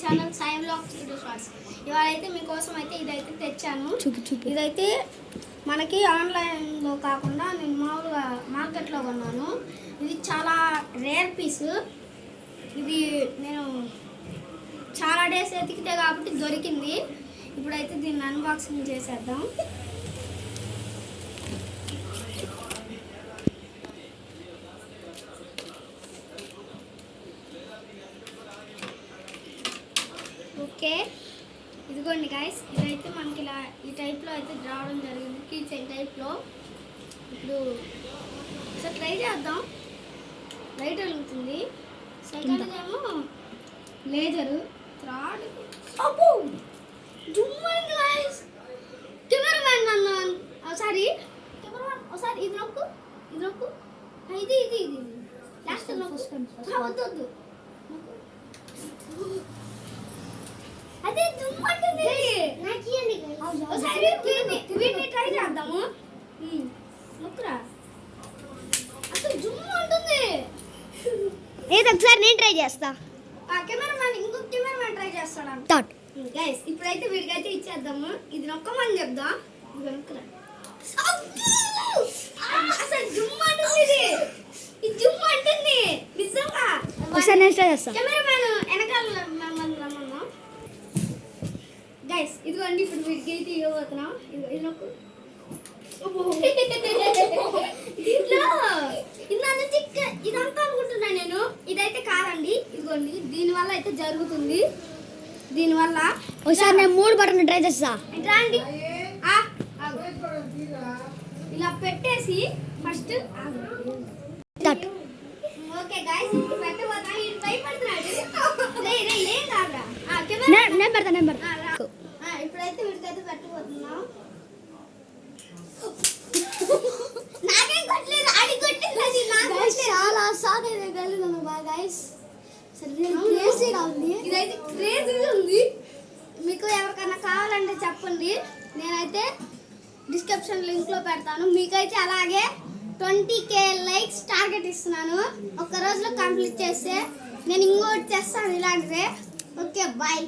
Channel Sai vlogs video shorts. ఇవాళ అయితే మీకోసం అయితే ఇదైతే తెచ్చాను. ఇదైతే మనకి ఆన్లైన్లో కాకుండా నేను మామూలుగా మార్కెట్లో కొన్నాను. ఇది చాలా రేర్ పీస్. ఇది నేను చాలా డేస్ ఎతికితే కాబట్టి దొరికింది. ఇప్పుడైతే దీన్ని అన్బాక్సింగ్ చేసేద్దాం. ఓకే, ఇదిగోండి గైస్, ఇదైతే మనకి ఇలా ఈ టైప్లో అయితే రావడం జరిగింది, కీ చైన్ టైప్లో. ఇప్పుడు ఒకసారి ట్రై చేద్దాం. లైట్ వెలుగుతుంది. సెకండ్ ఏమో లేజరు. థర్డ్ అబ్బో జుమ్మైంది గైస్. కెమెరామ్యాన్ అన్నాను. ఒకసారి కెమెరామ్యాన్ ఒకసారి ఇది నొక్కు, ఇది నొక్కు. ఇది ఇది ఇది లాస్ట్ వద్దు వద్దు. అదే జుమ్మంటుంది. ఒకసారి వీటిని ట్రై చేద్దాము. నొక్కురా. అసలు జుమ్ అంటుంది. ఏదో ఒకసారి నేను ట్రై చేస్తా. కెమెరామ్యాన్ ఇంకొక కెమెరామ్యాన్ ట్రై చేస్తాడు. గైస్ ఇప్పుడైతే వీడికైతే ఇచ్చేద్దాము. ఇది నొక్కమని చెప్దాం. ఇది నొక్కరా. అసలు జుమ్ అంటుంది. ఇది జుమ్ అంటుంది నిజంగా. ఒకసారి నేను ట్రై చేస్తా. కెమెరామ్యాన్ వెనకాల రమ్మన్నా. గైస్ ఇదిగోండి, ఇప్పుడు వీడికైతే ఇవ్వబోతున్నాం. ఇది నొక్కు. దీంట్లో ఇందా నుంచి ఇదంతా అనుకుంటున్నా నేను. ఇదైతే కాదండి, ఇదిగోండి. దీనివల్ల అయితే జరుగుతుంది. దీనివల్ల ఒకసారి నేను 3 బటన్లు ట్రై చేస్తా. రండి. ఇలా పెట్టేసి ఫస్ట్ ఓకే గైస్, ఇప్పుడు పెట్టబోతా. ఇది భయపడుతున్నాడు. ఏం కాదురా. నేను పెడతా. ఇప్పుడైతే వీడికైతే పెట్టబోతున్నాం. నాకేం కొట్టలేదు, ఆడి కొట్టింది. చాలా సాగు కలిగింది గైస్. క్రేజీగా ఉంది. ఇదైతే క్రేజీగా ఉంది. మీకు ఎవరికైనా కావాలంటే చెప్పండి, నేనైతే డిస్క్రిప్షన్ లింక్లో పెడతాను. మీకైతే అలాగే 20K లైక్స్ టార్గెట్ ఇస్తున్నాను. ఒక్క రోజులో కంప్లీట్ చేస్తే నేను ఇంకోటి చేస్తాను ఇలాంటిదే. Okay bye.